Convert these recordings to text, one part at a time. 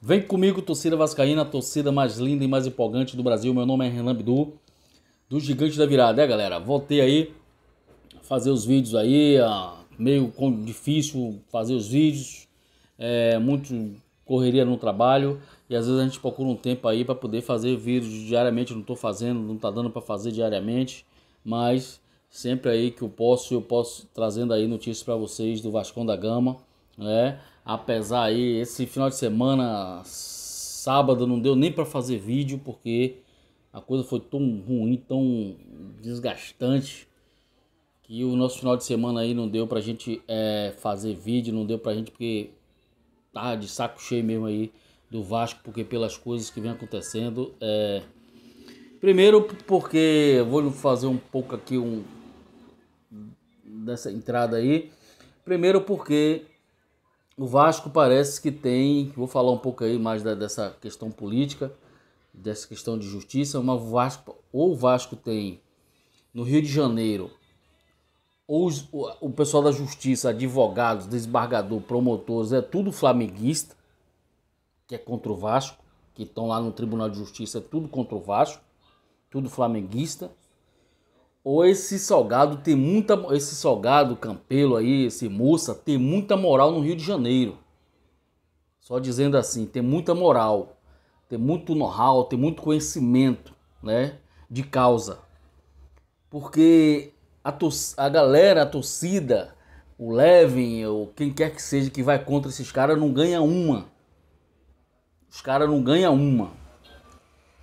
Vem comigo, torcida vascaína, a torcida mais linda e mais empolgante do Brasil. Meu nome é Renan Bidu, do Gigante da Virada. Galera, voltei aí a fazer os vídeos aí, meio difícil fazer os vídeos, muito correria no trabalho e às vezes a gente procura um tempo aí para poder fazer vídeos diariamente. Eu não tô fazendo, não tá dando para fazer diariamente, mas sempre aí que eu posso trazendo aí notícias para vocês do Vascão da Gama, né? Apesar aí, esse final de semana, sábado, não deu nem para fazer vídeo, porque a coisa foi tão ruim, tão desgastante, que o nosso final de semana aí não deu pra gente fazer vídeo, não deu pra gente, porque tá de saco cheio mesmo aí do Vasco, porque pelas coisas que vem acontecendo. Primeiro porque eu vou fazer um pouco aqui dessa entrada aí. Primeiro porque o Vasco parece que tem, vou falar um pouco aí mais dessa questão política, dessa questão de justiça, mas o Vasco tem no Rio de Janeiro, o pessoal da justiça, advogados, desembargador, promotores, é tudo flamenguista, que é contra o Vasco, que estão lá no Tribunal de Justiça, é tudo contra o Vasco, tudo flamenguista. Ou esse Salgado Campelo aí, esse Moça, tem muita moral no Rio de Janeiro. Só dizendo assim, tem muita moral, tem muito know-how, tem muito conhecimento, né, de causa. Porque a galera, a torcida, o Levin, ou quem quer que seja que vai contra esses caras, não ganha uma. Os caras não ganham uma.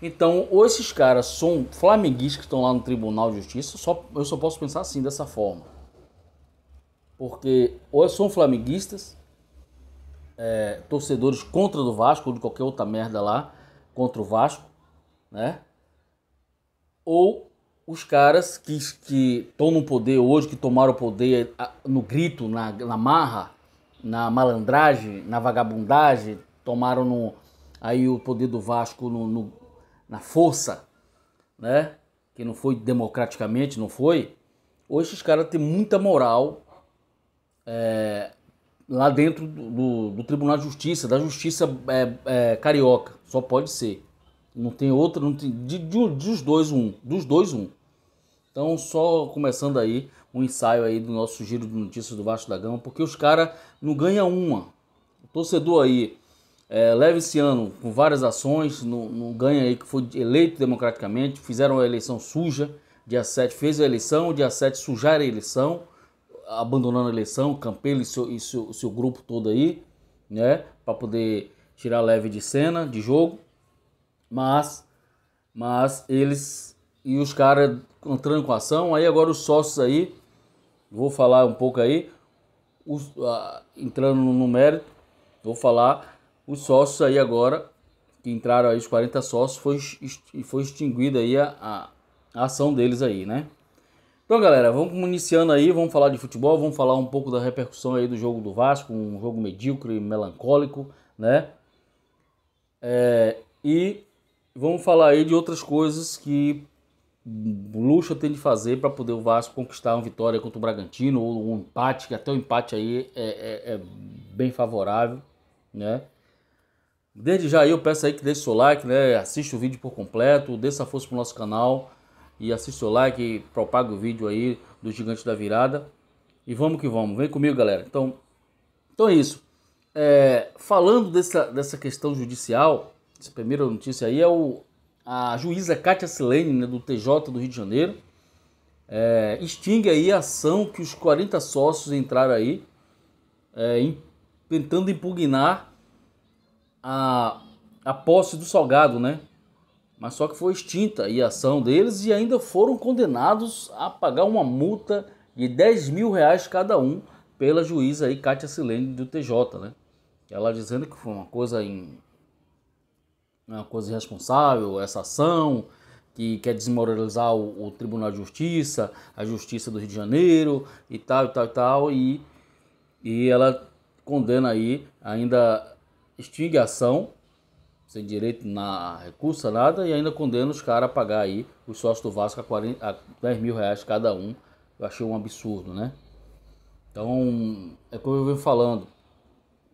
Então, ou esses caras são flamenguistas que estão lá no Tribunal de Justiça, eu só posso pensar assim, dessa forma. Porque ou são flamenguistas, torcedores contra do Vasco, ou de qualquer outra merda lá, contra o Vasco, né? Ou os caras que estão no poder hoje, que tomaram o poder no grito, na marra, na malandragem, na vagabundagem, tomaram aí o poder do Vasco na força, né? Que não foi democraticamente, não foi. Hoje esses caras têm muita moral lá dentro do Tribunal de Justiça, da Justiça carioca. Só pode ser. Não tem outra, não tem, dos dois um. Então, só começando aí um ensaio aí do nosso giro de notícias do Vasco da Gama, porque os caras não ganham uma. O torcedor aí leva esse ano com várias ações, não ganha aí, que foi eleito democraticamente, fizeram a eleição suja, dia 7 fez a eleição, dia 7 sujaram a eleição, abandonando a eleição, Campelo e seu grupo todo aí, né, para poder tirar leve de cena, de jogo, mas eles e os caras entrando com ação. Aí agora os sócios aí, vou falar um pouco aí, entrando no mérito, vou falar os sócios aí agora, que entraram aí, os 40 sócios, foi extinguida aí a ação deles aí, né? Então, galera, vamos iniciando aí, vamos falar de futebol, vamos falar um pouco da repercussão aí do jogo do Vasco, um jogo medíocre, melancólico, né? E vamos falar aí de outras coisas que o Lucha tem de fazer para poder o Vasco conquistar uma vitória contra o Bragantino, ou um empate, que até o empate aí é bem favorável, né? Desde já eu peço aí que deixe seu like, né? Assista o vídeo por completo, dê essa força pro nosso canal e assista o seu like, propaga o vídeo aí do Gigante da Virada. E vamos que vamos, vem comigo, galera. Então é isso. Falando dessa questão judicial, essa primeira notícia aí a juíza Kátia Silene, né, do TJ do Rio de Janeiro, extingue aí a ação que os 40 sócios entraram aí, tentando impugnar a posse do Salgado, né? Mas só que foi extinta aí a ação deles e ainda foram condenados a pagar uma multa de 10 mil reais cada um pela juíza aí Kátia Silene do TJ, né? Ela dizendo que foi uma coisa irresponsável, essa ação, que quer desmoralizar o Tribunal de Justiça, a Justiça do Rio de Janeiro e tal, e tal, e tal, e ela condena aí, ainda extingue a ação, sem direito na recurso, nada, e ainda condena os caras a pagar aí, os sócios do Vasco, a 10 mil reais cada um. Eu achei um absurdo, né? Então, como eu venho falando,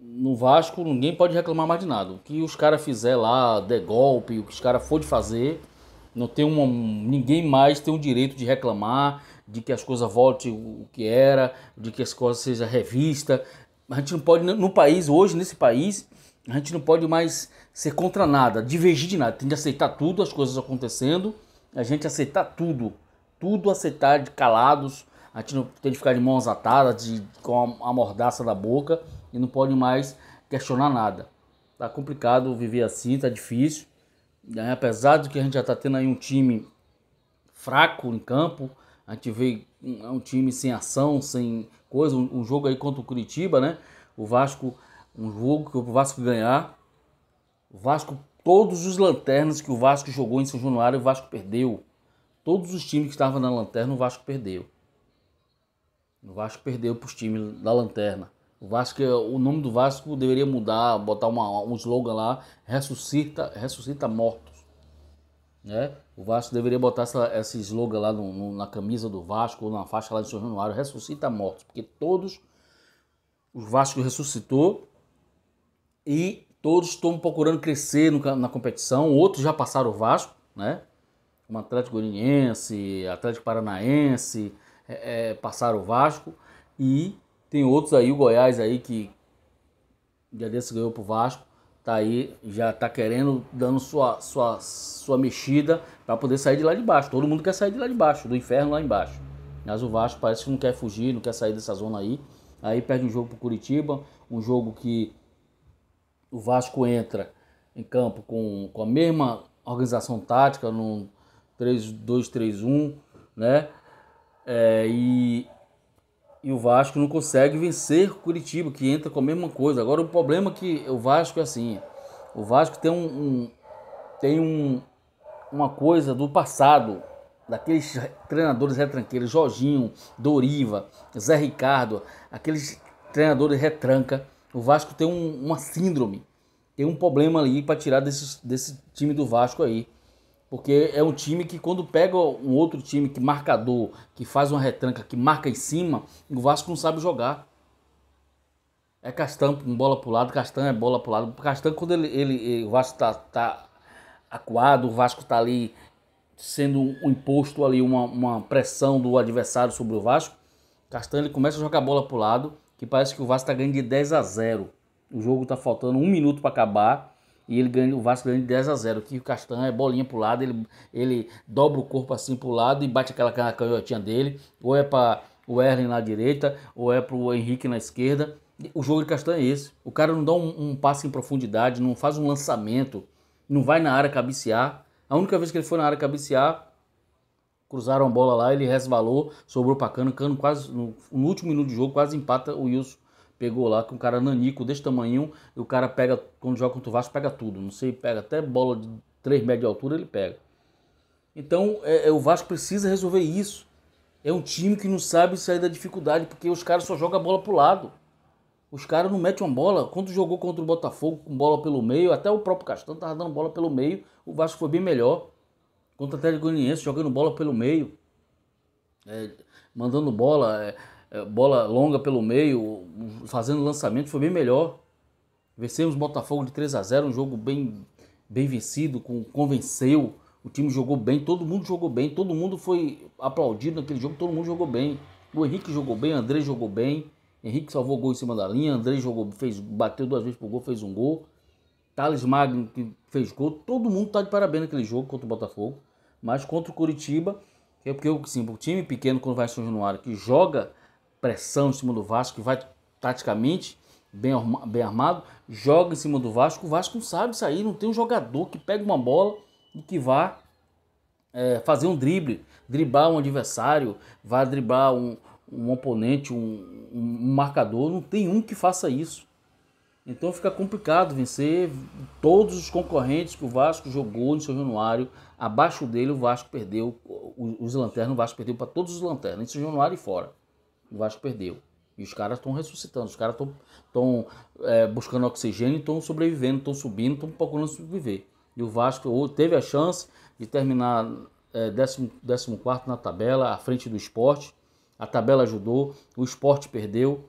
no Vasco ninguém pode reclamar mais de nada. O que os caras fizer lá, der golpe, o que os caras for de fazer, não tem ninguém mais tem o direito de reclamar, de que as coisas voltem o que era, de que as coisas sejam revistas. A gente não pode, no país, hoje, nesse país, a gente não pode mais ser contra nada, divergir de nada. Tem de aceitar tudo, as coisas acontecendo, a gente aceitar tudo. Tudo aceitar de calados, a gente não tem de ficar de mãos atadas, com a mordaça na boca, e não pode mais questionar nada. Tá complicado viver assim, tá difícil. Apesar de que a gente já tá tendo aí um time fraco em campo, a gente vê um time sem ação, sem coisa, um jogo aí contra o Curitiba, né? O Vasco, um jogo que o Vasco ganhar, o Vasco, todos os lanternas que o Vasco jogou em São Januário, o Vasco perdeu. Todos os times que estavam na lanterna, o Vasco perdeu. O Vasco perdeu para os times da lanterna. O nome do Vasco deveria mudar, botar um slogan lá, ressuscita mortos. Né? O Vasco deveria botar esse slogan lá na camisa do Vasco, ou na faixa lá de São Januário, ressuscita mortos. Porque todos, o Vasco ressuscitou e todos estão procurando crescer na competição. Outros já passaram o Vasco, né? Como Atlético Goianiense, Atlético Paranaense, passaram o Vasco, e tem outros aí, o Goiás aí, que dia desse ganhou pro Vasco, tá aí, já tá querendo, dando sua mexida para poder sair de lá de baixo. Todo mundo quer sair de lá de baixo, do inferno lá embaixo. Mas o Vasco parece que não quer fugir, não quer sair dessa zona aí perde um jogo pro Curitiba, um jogo que o Vasco entra em campo com a mesma organização tática, num 3-2-3-1, né? E o Vasco não consegue vencer o Curitiba, que entra com a mesma coisa. Agora o problema é que o Vasco é assim, o Vasco tem uma coisa do passado, daqueles treinadores retranqueiros, Jorginho, Doriva, Zé Ricardo, aqueles treinadores retranca. O Vasco tem uma síndrome, tem um problema ali para tirar desse time do Vasco aí. Porque é um time que, quando pega um outro time que marcador, que faz uma retranca, que marca em cima, o Vasco não sabe jogar. É Castan com bola pro lado, Castan é bola pro lado. Castan, quando o Vasco tá acuado, o Vasco tá ali sendo um imposto ali, uma pressão do adversário sobre o Vasco, Castan ele começa a jogar a bola pro lado, que parece que o Vasco tá ganhando de 10-0. O jogo tá faltando 1 minuto para acabar. E o Vasco ganha de 10-0, que o Castanha é bolinha pro lado, ele dobra o corpo assim pro lado e bate aquela canhotinha dele, ou é para o Erlen na direita, ou é pro Henrique na esquerda. O jogo de Castanha é esse. O cara não dá um passe em profundidade, não faz um lançamento, não vai na área cabecear. A única vez que ele foi na área cabecear, cruzaram a bola lá, ele resvalou, sobrou pra Cano. Cano quase, no último minuto de jogo, quase empata. O Wilson pegou lá, com um cara nanico desse tamanho, e o cara pega, quando joga contra o Vasco, pega tudo. Não sei, pega até bola de 3 metros de altura, ele pega. Então, o Vasco precisa resolver isso. É um time que não sabe sair da dificuldade, porque os caras só jogam a bola pro lado. Os caras não metem uma bola. Quando jogou contra o Botafogo com bola pelo meio, até o próprio Castanho tava dando bola pelo meio, o Vasco foi bem melhor. Contra o Atlético Goianiense, jogando bola pelo meio, mandando bola, bola longa pelo meio, fazendo lançamento, foi bem melhor. Vencemos o Botafogo de 3-0, um jogo bem vencido, convenceu. O time jogou bem, todo mundo jogou bem, todo mundo foi aplaudido naquele jogo, todo mundo jogou bem. O Henrique jogou bem, o André jogou bem. Henrique salvou gol em cima da linha, André bateu 2 vezes pro gol, fez um gol. Thales Magno que fez gol, todo mundo tá de parabéns naquele jogo contra o Botafogo. Mas contra o Curitiba, é porque assim, o time pequeno, quando vai em São Januário, que joga pressão em cima do Vasco, que vai taticamente bem armado, joga em cima do Vasco, o Vasco não sabe sair, não tem um jogador que pega uma bola e que vá fazer um driblar um adversário, vai driblar um oponente, um marcador, não tem um que faça isso. Então fica complicado vencer todos os concorrentes que o Vasco jogou em São Januário. Abaixo dele o Vasco perdeu, os lanternas, o Vasco perdeu para todos os lanternas, em São Januário e fora. O Vasco perdeu. E os caras estão ressuscitando, os caras estão buscando oxigênio, estão sobrevivendo, estão subindo, estão procurando sobreviver. E o Vasco teve a chance de terminar 14º na tabela, à frente do Sport. A tabela ajudou, o Sport perdeu,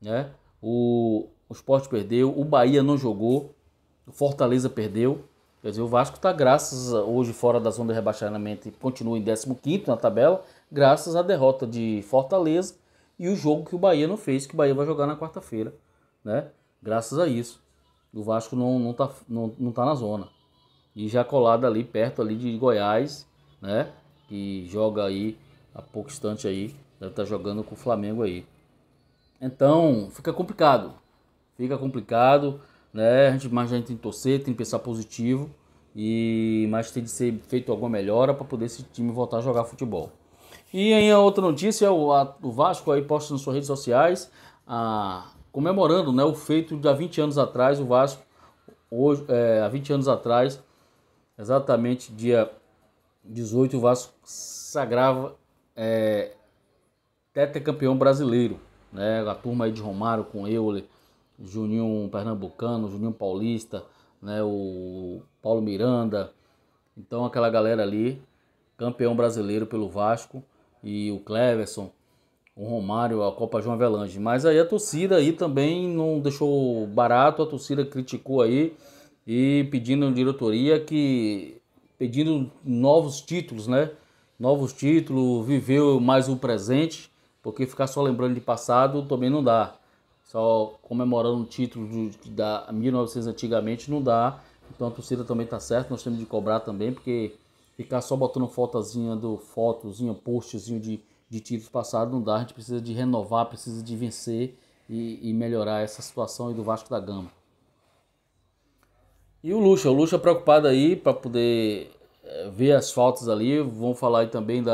né? o Sport perdeu, o Bahia não jogou, o Fortaleza perdeu. Quer dizer, o Vasco está, graças hoje fora da zona de rebaixamento, e continua em 15º na tabela, graças à derrota de Fortaleza e o jogo que o Bahia não fez, que o Bahia vai jogar na quarta-feira, né? Graças a isso. O Vasco não tá na zona. E já colado ali, perto ali de Goiás, né? Que joga aí, há pouco instante aí, deve estar jogando com o Flamengo aí. Então, fica complicado. Né? Mas a gente tem que torcer, tem que pensar positivo. Mas tem de ser feito alguma melhora para poder esse time voltar a jogar futebol. E aí a outra notícia, o Vasco aí posta nas suas redes sociais, comemorando, né, o feito de há 20 anos atrás. O Vasco, hoje, há 20 anos atrás, exatamente dia 18, o Vasco sagrava tetracampeão brasileiro, né? A turma aí de Romário com Euler, Juninho Pernambucano, Juninho Paulista, né? O Paulo Miranda. Então aquela galera ali, campeão brasileiro pelo Vasco, e o Cleverson, o Romário, a Copa João Avelange. Mas aí a torcida aí também não deixou barato, a torcida criticou aí e pedindo diretoria pedindo novos títulos, né? Novos títulos, viveu mais o presente, porque ficar só lembrando de passado também não dá. Só comemorando títulos da 1900 antigamente não dá. Então a torcida também tá certa, nós temos de cobrar também, porque ficar só botando fotozinha, postzinho de títulos passados não dá. A gente precisa de renovar, precisa de vencer e melhorar essa situação aí do Vasco da Gama. E o Lucha preocupado aí para poder ver as faltas ali. Vamos falar aí também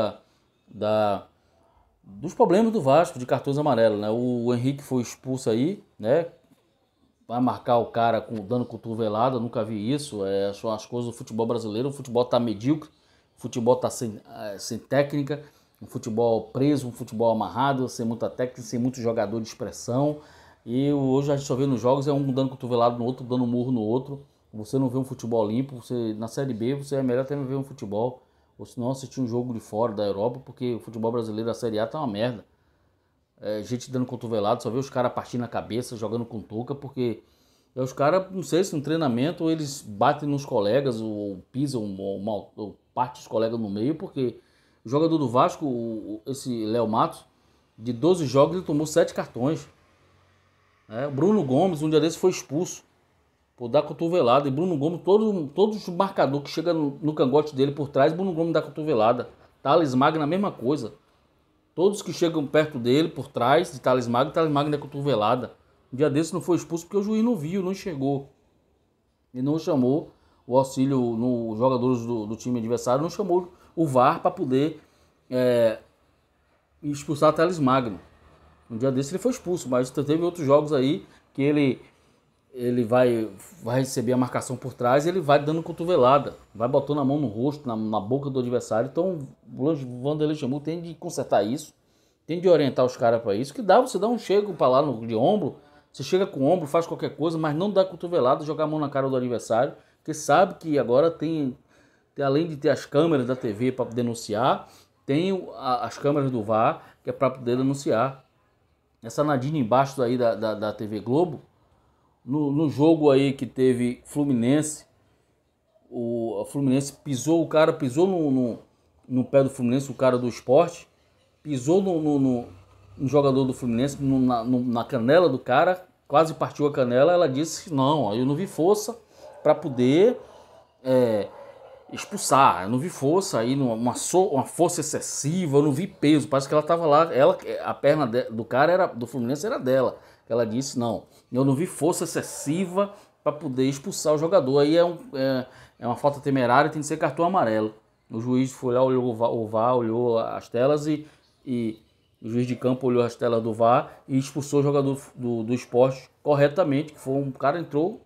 dos problemas do Vasco de cartões amarelos, né? O Henrique foi expulso aí, né? Vai marcar o cara dando cotovelada, nunca vi isso. São as coisas do futebol brasileiro. O futebol tá medíocre, o futebol tá sem técnica, um futebol preso, um futebol amarrado, sem muita técnica, sem muito jogador de expressão. E hoje a gente só vê nos jogos um dando cotovelado no outro, dando murro no outro. Você não vê um futebol limpo. Na Série B você é melhor até não ver um futebol, ou se não assistir um jogo de fora da Europa, porque o futebol brasileiro, a Série A tá uma merda. Gente dando cotovelado, só vê os caras partindo a cabeça, jogando com touca, porque os caras, não sei se no treinamento eles batem nos colegas, ou pisam, ou partem os colegas no meio, porque o jogador do Vasco, esse Léo Matos, de 12 jogos ele tomou 7 cartões. O Bruno Gomes, um dia desse, foi expulso por dar cotovelada. E Bruno Gomes, todos os marcadores que chegam no cangote dele por trás, Bruno Gomes dá cotovelada. Thales Magno, a mesma coisa. Todos que chegam perto dele, por trás de Thales Magno dá cotovelada. Um dia desse não foi expulso porque o juiz não viu, não enxergou. E não chamou o auxílio nos jogadores do time adversário, não chamou o VAR para poder expulsar Thales Magno. Um dia desse ele foi expulso, mas teve outros jogos aí que ele vai receber a marcação por trás e ele vai dando cotovelada, vai botando a mão no rosto, na boca do adversário. Então o Vanderlei Chamou tem de consertar isso, tem de orientar os caras para isso, que você dá um chego para lá de ombro, você chega com o ombro, faz qualquer coisa, mas não dá cotovelada, jogar a mão na cara do adversário, porque sabe que agora tem além de ter as câmeras da TV para denunciar, tem as câmeras do VAR, que é para poder denunciar. Essa Nadine embaixo aí da TV Globo, no jogo aí que teve Fluminense, o Fluminense pisou no pé do Fluminense, o cara do Sport, pisou no jogador do Fluminense, na canela do cara, quase partiu a canela. Ela disse: não, eu não vi força para poder expulsar, eu não vi força aí, uma força excessiva, eu não vi peso, parece que ela estava lá, a perna do cara do Fluminense era dela. Ela disse: não, eu não vi força excessiva para poder expulsar o jogador. Aí é uma falta temerária, tem que ser cartão amarelo. O juiz foi lá, olhou o VAR, olhou as telas e o juiz de campo olhou as telas do VAR e expulsou o jogador do Sport corretamente, que foi um cara entrou,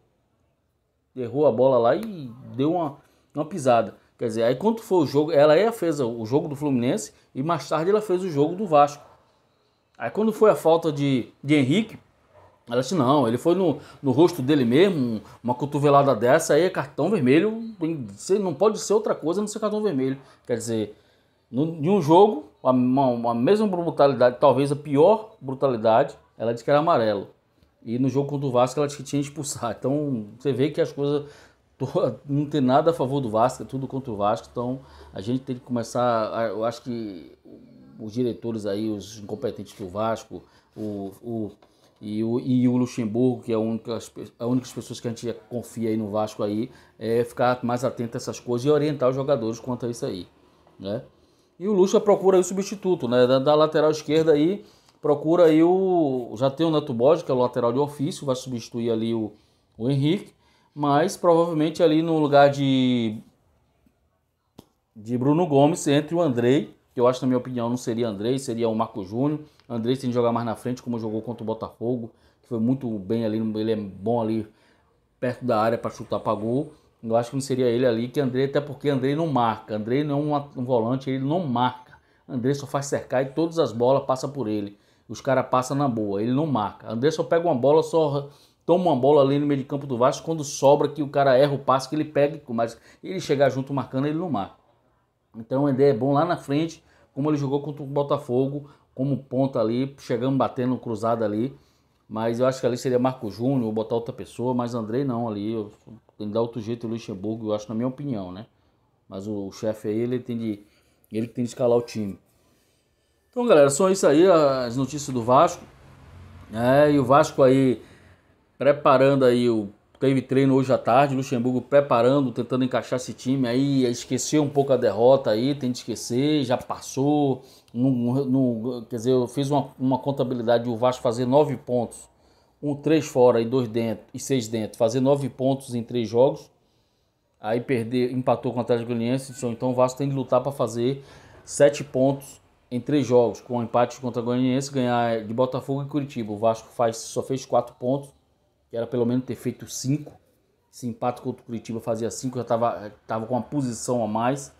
errou a bola lá e deu uma pisada. Quer dizer, aí quando foi o jogo, ela fez o jogo do Fluminense e mais tarde ela fez o jogo do Vasco. Aí quando foi a falta de Henrique, ela disse: não, ele foi no rosto dele mesmo, uma cotovelada dessa aí é cartão vermelho, não pode ser outra coisa a não ser cartão vermelho. Quer dizer, em um jogo, a mesma brutalidade, talvez a pior brutalidade, ela disse que era amarelo. E no jogo contra o Vasco ela tinha que expulsar. Então você vê que as coisas não tem nada a favor do Vasco, é tudo contra o Vasco. Então a gente tem que começar. Eu acho que os diretores aí, os incompetentes do Vasco, e o Luxemburgo, que é a única pessoas que a gente confia aí no Vasco aí, é ficar mais atento a essas coisas e orientar os jogadores quanto a isso aí, né? E o Lucha procura aí o substituto, né? Da lateral esquerda aí, procura aí já tem o Neto Borges, que é o lateral de ofício, vai substituir ali o Henrique, mas provavelmente ali no lugar de Bruno Gomes entre o Andrei, que eu acho, na minha opinião, não seria Andrei, seria o Marco Júnior. Andrei tem que jogar mais na frente, como jogou contra o Botafogo, que foi muito bem ali, ele é bom ali perto da área para chutar para gol. Eu acho que não seria ele ali, que Andrei, até porque Andrei não marca. Andrei não é um volante, ele não marca. Andrei só faz cercar e todas as bolas passam por ele. Os caras passam na boa, ele não marca. Andrei só pega uma bola, só toma uma bola ali no meio de campo do Vasco, quando sobra que o cara erra o passe que ele pega, mas ele chegar junto marcando, ele não marca. Então o André é bom lá na frente, como ele jogou contra o Botafogo, como ponta ali, chegando batendo cruzado ali. Mas eu acho que ali seria Marco Júnior, ou botar outra pessoa, mas Andrei não ali. Tem que dar outro jeito o Luxemburgo, eu acho, na minha opinião, né? Mas o chefe aí, ele tem de escalar o time. Então, galera, são isso aí, as notícias do Vasco. E o Vasco aí preparando aí teve treino hoje à tarde, Luxemburgo preparando, tentando encaixar esse time aí, esqueceu um pouco a derrota aí, tem de esquecer, já passou, quer dizer, eu fiz uma contabilidade de o Vasco fazer 9 pontos, 3 fora e 2 dentro, e 6 dentro, fazer 9 pontos em 3 jogos, aí empatou com o Atlético Goianiense, então o Vasco tem de lutar para fazer 7 pontos em 3 jogos, com um empate contra o Goianiense, ganhar de Botafogo e Curitiba. O Vasco só fez 4 pontos, que era pelo menos ter feito 5. Esse empate contra o Curitiba fazia 5, já estava com uma posição a mais.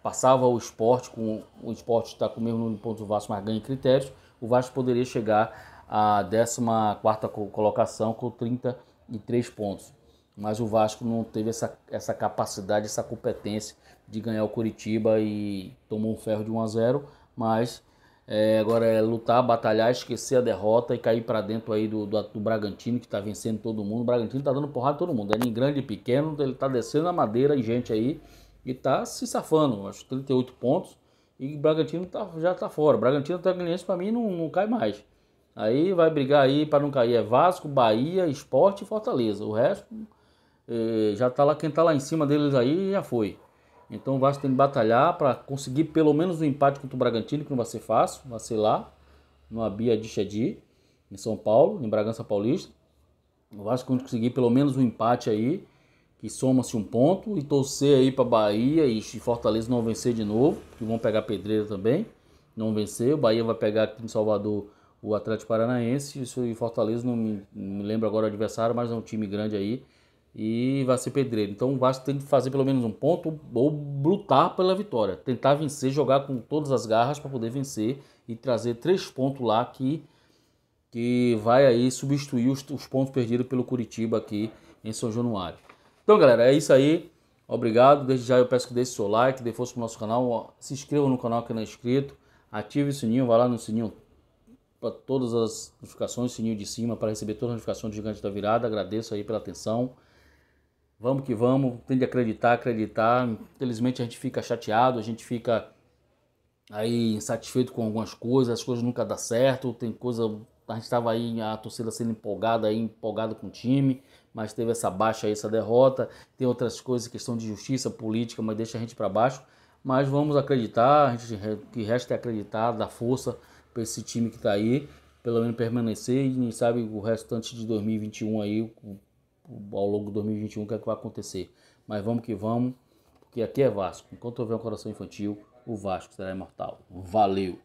Passava o Sport, o Sport está com o mesmo número de pontos do Vasco, mas ganha em critérios. O Vasco poderia chegar à 14ª colocação com 33 pontos. Mas o Vasco não teve essa capacidade, essa competência de ganhar o Curitiba e tomou um ferro de 1-0, mas agora é lutar, batalhar, esquecer a derrota e cair para dentro aí do Bragantino, que está vencendo todo mundo. O Bragantino está dando porrada em todo mundo, em grande e pequeno, ele está descendo a madeira e gente aí e está se safando, acho 38 pontos, e o Bragantino já está fora. O Bragantino até Goianiense para mim não cai mais. Aí vai brigar aí para não cair, é Vasco, Bahia, Sport e Fortaleza. O resto já tá lá, quem tá lá em cima deles aí já foi. Então o Vasco tem que batalhar para conseguir pelo menos um empate contra o Bragantino, que não vai ser fácil, vai ser lá no Abia de Chedi, em São Paulo, em Bragança Paulista. O Vasco tem que conseguir pelo menos um empate aí, que soma-se um ponto, e torcer aí para Bahia e Fortaleza não vencer de novo, que vão pegar pedreira também, não vencer. O Bahia vai pegar aqui em Salvador o Atlético Paranaense, e Fortaleza não me lembro agora o adversário, mas é um time grande aí e vai ser pedreiro. Então o Vasco tem que fazer pelo menos um ponto ou lutar pela vitória, tentar vencer, jogar com todas as garras para poder vencer e trazer 3 pontos lá que vai aí substituir os pontos perdidos pelo Curitiba aqui em São Januário. Então, galera, é isso aí. Obrigado. Desde já eu peço que deixe seu like, dê força pro nosso canal, se inscreva no canal que não é inscrito, ative o sininho, vai lá no sininho para todas as notificações, sininho de cima para receber todas as notificações do Gigante da Virada. Agradeço aí pela atenção. Vamos que vamos, tem de acreditar. Infelizmente a gente fica chateado, a gente fica aí insatisfeito com algumas coisas, as coisas nunca dão certo, tem coisa, a gente estava aí, a torcida sendo empolgada com o time, mas teve essa baixa aí, essa derrota, tem outras coisas, questão de justiça, política, mas deixa a gente para baixo. Mas vamos acreditar, o que resta é acreditar, dar força para esse time que está aí, pelo menos permanecer, e quem sabe o restante de 2021 aí, ao longo de 2021, o que é que vai acontecer. Mas vamos que vamos, porque aqui é Vasco. Enquanto houver um coração infantil, o Vasco será imortal. Valeu!